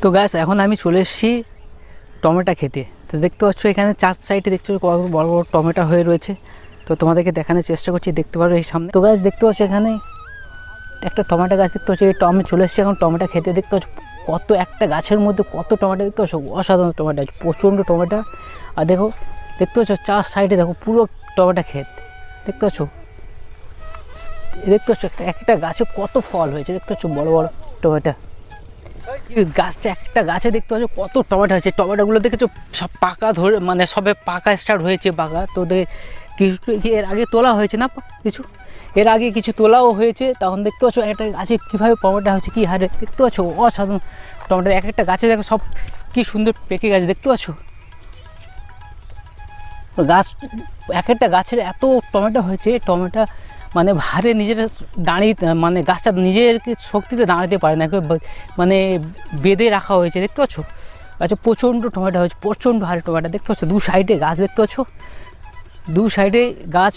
তো গাছ এখন আমি চলে এসেছি টমেটো খেতে। তো দেখতে পাচ্ছ এখানে চার সাইডে দেখছো কত বড় বড় টমেটো হয়ে রয়েছে। তো তোমাদেরকে দেখানোর চেষ্টা করছি, দেখতে পারো এই সামনে। তো গাছ দেখতে পাচ্ছ এখানে একটা টমেটো গাছ দেখতে পাচ্ছ, এই আমি চলে এসেছি এখন টমেটো খেতে। দেখতে পাচ্ছ কত একটা গাছের মধ্যে কত টমেটো দেখতে পাচ্ছ, অসাধারণ টমেটো আছে, প্রচণ্ড টমেটো। আর দেখো দেখতে পাচ্ছ চার সাইডে দেখো পুরো টমেটো ক্ষেত দেখতে পাচ্ছ। দেখতে পাচ্ছ একটা গাছে কত ফল হয়েছে, দেখতে পাচ্ছ বড় বড় টমেটো। গাছটা একটা গাছে দেখতে পাচ্ছ কত টমেটো হয়েছে। টমেটোগুলো দেখেছো সব পাকা ধরে, মানে সবে পাকা স্টার্ট হয়েছে পাকা। তো কিছু এর আগে তোলা হয়েছে না, কিছু এর আগে কিছু তোলাও হয়েছে। তখন দেখতে পাচ্ছ একটা গাছে কীভাবে টমেটো হয়েছে, কী হারে দেখতে পাচ্ছ অসাধারণ টমেটো। এক একটা গাছে দেখো সব কী সুন্দর পেকে গেছে দেখতে পাচ্ছ। গাছ এক একটা গাছের এত টমেটো হয়েছে, টমেটো মানে ভারে নিজের দাঁড়িয়ে, মানে গাছটা নিজের শক্তিতে দাঁড়াতে পারে না, মানে বেঁধে রাখা হয়েছে দেখতে পাচ্ছ। আচ্ছা প্রচণ্ড টমেটো হয়েছে, প্রচণ্ড হারে টমেটো দেখতে পাচ্ছ। দু সাইডে গাছ দেখতে পাচ্ছ, দু সাইডে গাছ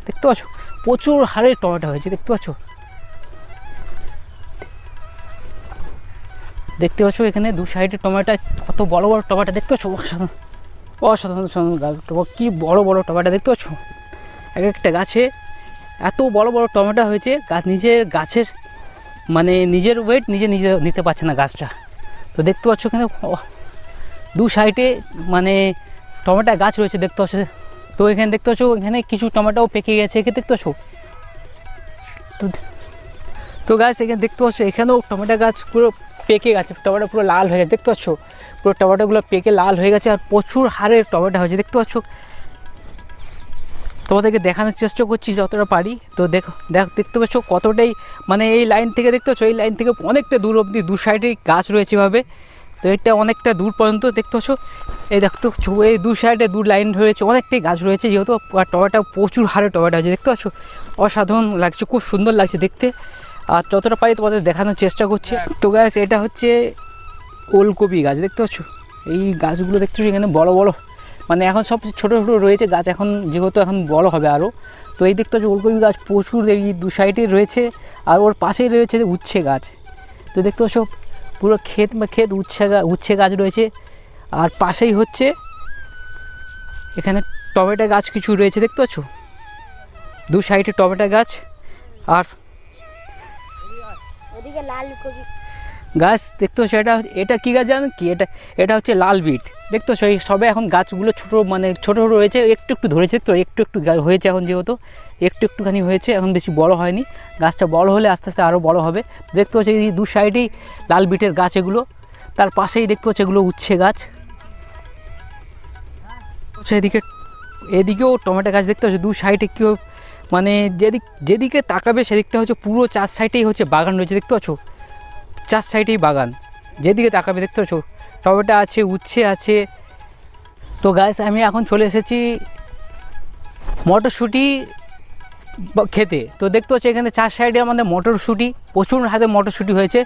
দেখতে পাচ্ছ, প্রচুর হারে টমেটো হয়েছে দেখতে পাচ্ছ। দেখতে পাচ্ছ এখানে দু সাইডে টমেটো, কত বড় বড় টমেটো দেখতে পাচ্ছ, অসাধারণ অসাধারণ গাছ। কী বড় বড় টমেটো দেখতে পাচ্ছ। এক একটা গাছে এত বড় বড় টমেটো হয়েছে, গাছ নিজের গাছের মানে নিজের ওয়েট নিজে নিতে পারছে না গাছটা। তো দেখতে পাচ্ছ এখানে দু সাইডে মানে টমেটো গাছ রয়েছে দেখতে পাচ্ছ। তো এখানে দেখতে পাচ্ছ এখানে কিছু টমেটোও পেকে গেছে, এখানে দেখতে পাচ্ছ। তো গাছ এখানে দেখতে পাচ্ছ এখানেও টমেটো গাছ পুরো পেকে গেছে, টমেটো পুরো লাল হয়ে গেছে দেখতে পাচ্ছ। পুরো টমেটোগুলো পেকে লাল হয়ে গেছে আর প্রচুর হারে টমেটো হয়েছে দেখতে পাচ্ছ। তোমাদেরকে দেখানোর চেষ্টা করছি যতটা পারি। তো দেখতে পাচ্ছ কতটাই, মানে এই লাইন থেকে দেখতে পাচ্ছ, এই লাইন থেকে অনেকটা দূর অবধি দু সাইডে গাছ রয়েছে এভাবে। তো এটা অনেকটা দূর পর্যন্ত দেখতে পাচ্ছ। এই দেখতে পাচ্ছ এই দু সাইডে দু লাইন রয়েছে, অনেকটাই গাছ রয়েছে, যেহেতু টমেটো প্রচুর হারে টমেটো হয়েছে দেখতে পাচ্ছ। অসাধারণ লাগছে, খুব সুন্দর লাগছে দেখতে। আর যতটা পারি তোমাদের দেখানোর চেষ্টা করছি। তো গাছ এটা হচ্ছে ওলকপি গাছ দেখতে পাচ্ছ। এই গাছগুলো দেখতে পাচ্ছ এখানে বড় বড়, মানে এখন সব ছোটো ছোটো রয়েছে গাছ, এখন যেহেতু এখন বড় হবে আরও। তো এই দেখতে পাচ্ছ ওলকপি গাছ প্রচুর এই দু সাইডে রয়েছে। আর ওর পাশেই রয়েছে উচ্ছে গাছ। তো দেখতে পাচ্ছ পুরো ক্ষেত উচ্ছে গাছ রয়েছে। আর পাশেই হচ্ছে এখানে টমেটো গাছ কিছু রয়েছে দেখতে পাচ্ছ, দু সাইডে টমেটো গাছ। আর ওদিকে লাল গাছ দেখতে পাচ্ছ, এটা কী গাছ জানেন কি, এটা হচ্ছে লাল বিট দেখতে পাচ্ছ। এই সবে এখন গাছগুলো ছোটো, মানে ছোটো ছোটো রয়েছে, একটু একটু ধরেছে, তো একটু একটু হয়েছে এখন, যেহেতু একটুখানি হয়েছে, এখন বেশি বড় হয়নি। গাছটা বড় হলে আস্তে আস্তে আরও বড় হবে। দেখতে পাচ্ছ এই দু সাইডেই লাল বিটের গাছ এগুলো। তার পাশেই দেখতে পাচ্ছ এগুলো উচ্ছে গাছ। এদিকেও টমেটো গাছ দেখতে পাচ্ছ, দু সাইডে কেউ মানে যেদিকে তাকাবে সেদিকটা হচ্ছে পুরো চার সাইডেই হচ্ছে বাগান রয়েছে দেখতে পাচ্ছ। চার সাইডেই বাগান, যেদিকে তাকাবে দেখতে পাচ্ছ টমেটো আছে, উচ্ছে আছে। তো গাছ আমি এখন চলে এসেছি মটরশুঁটি খেতে। তো দেখতে পাচ্ছি এখানে চার সাইডে আমাদের মটরশুঁটি, প্রচুর হাতে মটরশুঁটি হয়েছে।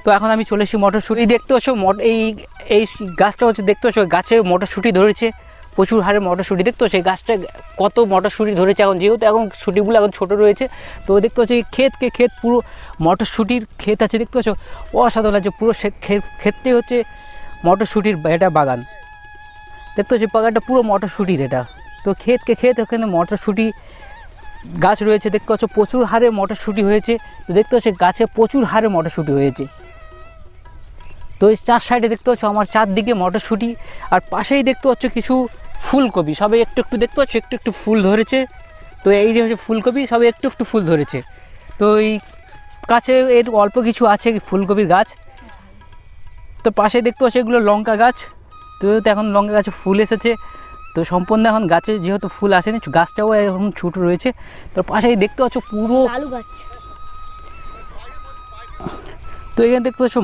তো এখন আমি চলে এসেছি মটরশুঁটি দেখতে পাচ্ছ। এই গাছটা হচ্ছে দেখতে পাচ্ছ, গাছে মটরশুঁটি ধরেছে, প্রচুর হারে মটরশুঁটি দেখতে পাচ্ছ। এই গাছটা কত মটরশুঁটি ধরেছে এখন, যেহেতু এখন শুঁটিগুলো এখন ছোটো রয়েছে। তো দেখতে পাচ্ছ এই ক্ষেত পুরো মটরশুঁটির ক্ষেত আছে দেখতে পাচ্ছ, অসাধারণ লাগছে। পুরো ক্ষেতটাই হচ্ছে মটরশুঁটির এটা বাগান দেখতে পাচ্ছি, বাগানটা পুরো মটরশুঁটির এটা। তো ক্ষেত ওখানে মটরশুঁটি গাছ রয়েছে দেখতে পাচ্ছ, প্রচুর হারে মটরশুঁটি হয়েছে। তো দেখতে পাচ্ছ গাছে প্রচুর হারে মটরশুঁটি হয়েছে। তো এই চার সাইডে দেখতে পাচ্ছ আমার চারদিকে মটরশুঁটি। আর পাশেই দেখতে পাচ্ছ কিছু ফুলকপি, সবে একটু একটু দেখতে পাচ্ছ, একটু একটু ফুল ধরেছে। তো এই যে হচ্ছে ফুলকপি, সবে একটু একটু ফুল ধরেছে। তো এই কাছে এর অল্প কিছু আছে ফুলকপির গাছ। তো পাশে দেখতে পাচ্ছ এগুলো লঙ্কা গাছ। তো এখন লঙ্কা গাছে ফুল এসেছে। তো সম্পূর্ণ এখন গাছে যেহেতু ফুল আসেনি, গাছটাও এখন ছোটো রয়েছে। তো পাশেই দেখতে পাচ্ছ পুরো আলু গাছ। তো এখানে দেখতে পাচ্ছ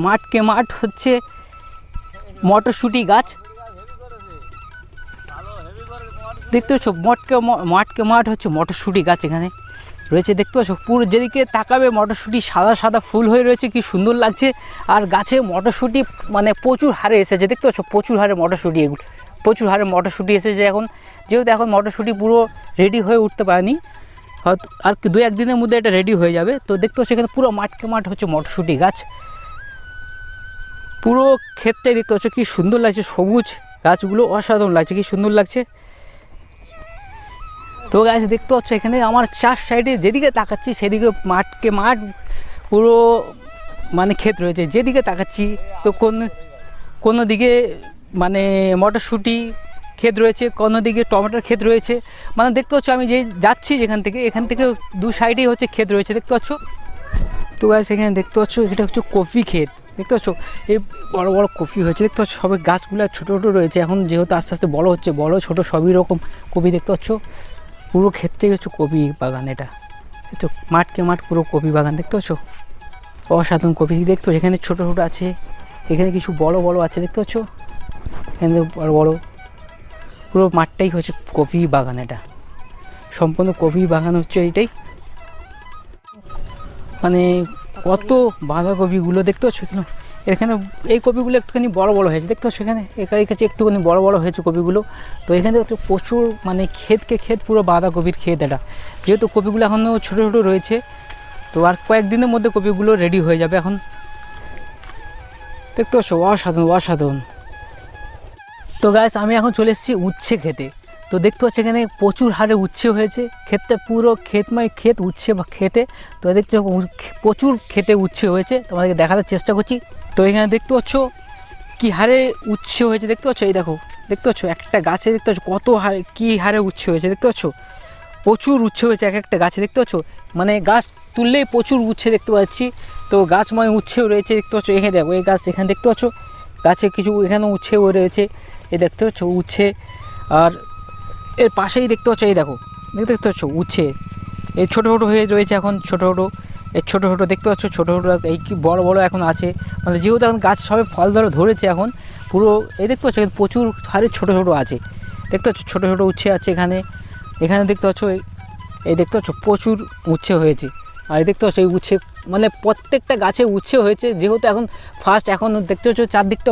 মাঠ হচ্ছে মটরশুঁটি গাছ দেখতে পাচ্ছ। মাঠ হচ্ছে মটরশুঁটি গাছ এখানে রয়েছে দেখতে পাচ্ছ। পুরো যেদিকে তাকাবে মটরশুঁটি সাদা সাদা ফুল হয়ে রয়েছে, কি সুন্দর লাগছে। আর গাছে মটরশুঁটি মানে প্রচুর হারে এসেছে দেখতে পাচ্ছ, প্রচুর হারে মটরশুঁটি, এগুলো প্রচুর হারে মটরশুঁটি এসেছে এখন। যেহেতু এখন মটরশুঁটি পুরো রেডি হয়ে উঠতে পারেনি, হয়তো আর দু একদিনের মধ্যে এটা রেডি হয়ে যাবে। তো দেখতে পাচ্ছ এখানে পুরো মাঠ হচ্ছে মটরশুঁটি গাছ। পুরো ক্ষেতটাই দেখতে পাচ্ছ কি সুন্দর লাগছে, সবুজ গাছগুলো অসাধারণ লাগছে, কি সুন্দর লাগছে। তো গাছ দেখতে পাচ্ছ এখানে আমার চার সাইডে যেদিকে তাকাচ্ছি সেদিকে মাঠ পুরো মানে ক্ষেত রয়েছে, যেদিকে তাকাচ্ছি তো কোনো দিকে মানে মটরশুঁটি ক্ষেত রয়েছে, কোনো দিকে টমেটোর ক্ষেত রয়েছে। মানে দেখতে পাচ্ছ আমি যে যাচ্ছি এখান থেকে দু সাইডেই হচ্ছে ক্ষেত রয়েছে দেখতে পাচ্ছ। তো গাছ এখানে দেখতে পাচ্ছ এটা হচ্ছে কফি ক্ষেত দেখতে পাচ্ছ, এই বড় বড় কফি হয়েছে দেখতে পাচ্ছ। সবে গাছগুলো ছোটো ছোটো রয়েছে, এখন যেহেতু আস্তে আস্তে বড় হচ্ছে, বড় ছোটো সবই রকম কপি দেখতে পাচ্ছ। পুরো ক্ষেতটাই হচ্ছে কপি বাগান, এটা দেখছো মাঠকে মাঠ পুরো কপি বাগান দেখতে পাচ্ছ, অসাধারণ কপি দেখতো। এখানে ছোটো ছোটো আছে, এখানে কিছু বড় বড় আছে দেখতে পাচ্ছ, এখানে বড় বড় পুরো মাঠটাই হচ্ছে কপি বাগান, এটা সম্পূর্ণ কপি বাগান হচ্ছে এইটাই। মানে কত বাঁধাকপিগুলো দেখতে পাচ্ছ এখানে এই কপিগুলো একটুখানি বড় বড় হয়েছে দেখতে পাচ্ছ, এখানে এই কাছে একটুখানি বড় বড় হয়েছে কপিগুলো। তো এখানে হচ্ছে প্রচুর মানে ক্ষেত পুরো বাঁধাকপির ক্ষেত এটা, যেহেতু কপিগুলো এখনও ছোটো ছোটো রয়েছে। তো আর কয়েকদিনের মধ্যে কপিগুলো রেডি হয়ে যাবে এখন দেখতে পাচ্ছ, অসাধারণ। তো গাইস আমি এখন চলে এসেছি উচ্ছে খেতে। তো দেখতে পাচ্ছি এখানে প্রচুর হারে উচ্ছে হয়েছে, ক্ষেতটা পুরো ক্ষেত উচ্ছে বা খেতে। তো দেখছো প্রচুর খেতে উচ্ছে হয়েছে, তোমাদেরকে দেখানোর চেষ্টা করছি। তো এখানে দেখতে পাচ্ছ কী হারে উচ্ছে হয়েছে দেখতে পাচ্ছ, এই দেখো দেখতে পাচ্ছ একটা গাছে দেখতে পাচ্ছ কত হারে কী হারে উচ্ছে হয়েছে দেখতে পাচ্ছ, প্রচুর উচ্ছে হয়েছে এক একটা গাছে দেখতে পাচ্ছ। মানে গাছ তুললেই প্রচুর উচ্ছে দেখতে পাচ্ছি। তো গাছময় উচ্ছেও রয়েছে দেখতে পাচ্ছ, এখানে দেখো এই গাছ এখানে দেখতে পাচ্ছ, গাছে কিছু এখানেও উচ্ছেও রয়েছে, এই দেখতে পাচ্ছ উচ্ছে। আর এর পাশেই দেখতে পাচ্ছ এই দেখো দেখতে পাচ্ছ উচ্ছে, এই ছোটো ছোটো হয়ে রয়েছে এখন, ছোটো ছোটো দেখতে পাচ্ছ, ছোটো ছোটো এই কি বড় বড় এখন আছে। মানে যেহেতু এখন গাছ সবে ফল ধরেছে এখন পুরো, এই দেখতে পাচ্ছ প্রচুর হারে ছোটো ছোটো আছে দেখতে পাচ্ছ, ছোটো ছোটো উচ্ছে আছে এখানে দেখতে পাচ্ছ, এই দেখতে পাচ্ছ প্রচুর উচ্ছে হয়েছে। আর দেখতে পাচ্ছ এই উচ্ছে মানে প্রত্যেকটা গাছে উচ্ছে হয়েছে, যেহেতু এখন ফার্স্ট এখন দেখতে পাচ্ছ চারদিকটা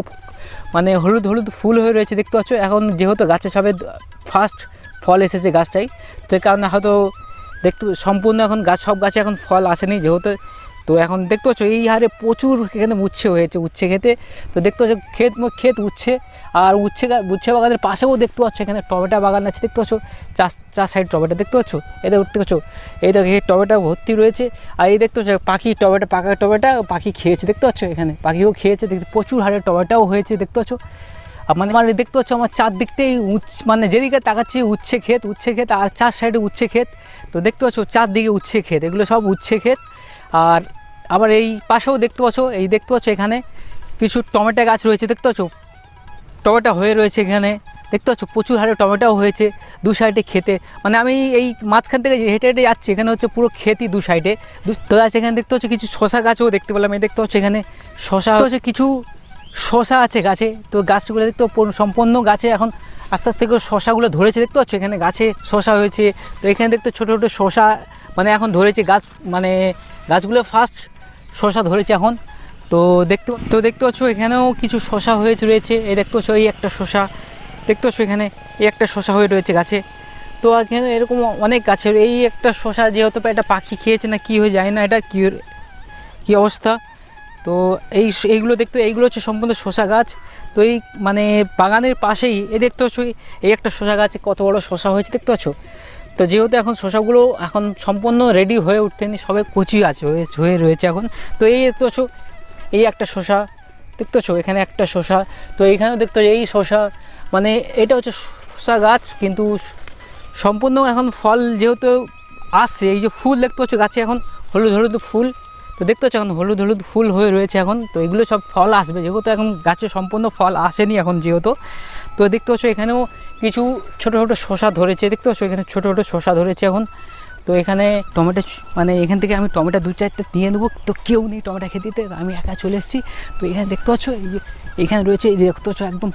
মানে হলুদ ফুল হয়ে রয়েছে দেখতে পাচ্ছ। এখন যেহেতু গাছে সবে ফার্স্ট ফল এসেছে গাছটাই, তো এই কারণে হয়তো দেখতে সম্পূর্ণ এখন সব গাছে এখন ফল আসেনি যেহেতু। তো এখন দেখতে পাচ্ছ এই হারে প্রচুর এখানে উচ্ছে হয়েছে উচ্ছে খেতে। তো দেখতে পাচ্ছ ক্ষেত উচ্ছে, আর উচ্ছে বাগানের পাশেও দেখতে পাচ্ছ এখানে টমেটো বাগান আছে দেখতে পাচ্ছ, চার সাইড টমেটো দেখতে পাচ্ছ, এটা দেখতে পাচ্ছ, এই দেখো এই টমেটো ভর্তি রয়েছে। আর এই দেখতে পাচ্ছ পাখি পাকা টমেটো পাখি খেয়েছে দেখতে পাচ্ছ, এখানে পাখিও খেয়েছে দেখতে, প্রচুর হারে টমেটোও হয়েছে দেখতে পাচ্ছ। মানে দেখতে পাচ্ছ আমার চারদিকটাই মানে যেদিকে তাকাচ্ছি উচ্ছে ক্ষেত আর চার সাইডে উচ্ছে ক্ষেত। তো দেখতে পাচ্ছ চারদিকে উচ্ছে ক্ষেত, এগুলো সব উচ্ছে ক্ষেত। আর আবার এই পাশেও দেখতে পাচ্ছ এখানে কিছু টমেটো গাছ রয়েছে দেখতে পাচ্ছ, টমেটো হয়ে রয়েছে এখানে দেখতে পাচ্ছ, প্রচুর হারে টমেটোও হয়েছে দু সাইডে খেতে। মানে আমি এই মাঝখান থেকে হেঁটে যাচ্ছি, এখানে হচ্ছে পুরো ক্ষেতই দু সাইডে। তো গাছ এখানে দেখতে পাচ্ছ কিছু শশা গাছও দেখতে পেলাম, এই দেখতে পাচ্ছ এখানে শশা হচ্ছে কিছু শশা আছে গাছে। তো গাছগুলো দেখতে সম্পূর্ণ গাছে এখন আস্তে আস্তে করে শশাগুলো ধরেছে দেখতে পাচ্ছ, এখানে গাছে শশা হয়েছে। তো এখানে দেখতে ছোটো ছোটো শশা মানে এখন ধরেছে গাছ, মানে গাছগুলো ফার্স্ট শশা ধরেছে এখন। তো দেখতে পাচ্ছ এখানেও কিছু শশা রয়েছে, এই দেখতে পাচ্ছ এই একটা শশা দেখতে পাচ্ছ, এখানে এই একটা শশা হয়ে রয়েছে গাছে। তো এখানে এরকম অনেক গাছের এই একটা শশা যেহেতু একটা পাখি খেয়েছে না কী হয়ে যায় না, এটা কী অবস্থা। তো এইগুলো হচ্ছে সম্পূর্ণ শশা গাছ। তো এই মানে বাগানের পাশেই এই দেখতে পাচ্ছ এই একটা শশা গাছে কত বড় শশা হয়েছে দেখতে পাচ্ছ। তো যেহেতু এখন শশাগুলো এখন সম্পূর্ণ রেডি হয়ে উঠতেনি, সবে কচি আছে হয়ে রয়েছে এখন। তো এই দেখতে পাচ্ছ এই একটা শশা দেখতে পাচ্ছ, এখানে একটা শশা। তো এইখানেও দেখতে পাচ্ছ এই শশা, মানে এটা হচ্ছে শশা গাছ কিন্তু সম্পূর্ণ এখন ফল যেহেতু আসছে, এই যে ফুল দেখতে পাচ্ছ গাছে এখন হলুদ ফুল। তো দেখতে পাচ্ছ এখন হলুদ ফুল হয়ে রয়েছে এখন। তো এগুলো সব ফল আসবে যেহেতু এখন গাছে সম্পূর্ণ ফল আসেনি এখন যেহেতু। তো দেখতে পাচ্ছ এখানেও কিছু ছোটো ছোটো শশা ধরেছে দেখতে পাচ্ছ, এখানে ছোটো ছোটো শশা ধরেছে এখন। তো এখানে টমেটো মানে এখান থেকে আমি টমেটো দু চারটে দিয়ে নেবো, তো কেউ নেই টমেটো খেতে, আমি একা চলে এসেছি। তো এখানে দেখতে পাচ্ছ এখানে রয়েছে এই দেখতে পাচ্ছ একদম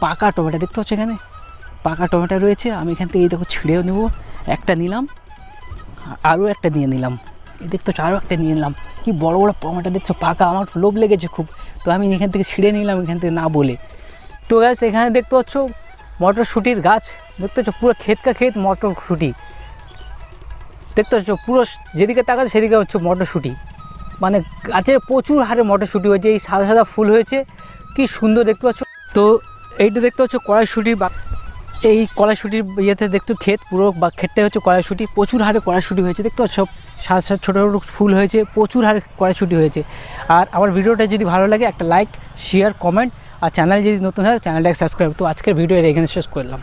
পাকা টমেটো দেখতে পাচ্ছ, এখানে পাকা টমেটো রয়েছে। আমি এখান থেকে এই দেখো ছিঁড়েও নেবো, একটা নিলাম আরও একটা নিয়ে নিলাম, এই দেখতে পাচ্ছ আরও একটা নিয়ে নিলাম। কি বড় টমেটো দেখছো পাকা, আমার লোভ লেগেছে খুব। তো আমি এখান থেকে ছিঁড়ে নিলাম এখান থেকে না বলে। তো গাছ এখানে দেখতে পাচ্ছ মটরশুঁটির গাছ দেখতে পাচ্ছ, পুরো ক্ষেত মটরশুঁটি দেখতে পাচ্ছ, পুরো যেদিকে তাকাচ্ছে সেদিকে হচ্ছে মটরশুঁটি। মানে গাছের প্রচুর হারে মটরশুঁটি হয়েছে, এই সাদা ফুল হয়েছে কি সুন্দর দেখতে পাচ্ছ। তো এইটা দেখতে পাচ্ছ কড়াইশুঁটির বা এই কড়াইশুঁটির ইয়েতে দেখতে ক্ষেত পুরো বা ক্ষেতটাই হচ্ছে কড়াইশুঁটি, প্রচুর হারে কড়াইশুঁটি হয়েছে দেখতে পাচ্ছ, সব সাত সাত ছোটো ছোটো ফুল হয়েছে, প্রচুর হারে কড়াইশুঁটি হয়েছে। আর আমার ভিডিওটা যদি ভালো লাগে একটা লাইক, শেয়ার, কমেন্ট, আর চ্যানেল যদি নতুন হয় চ্যানেলটাকে সাবস্ক্রাইব। তো আজকের ভিডিও এখানে শেষ করলাম।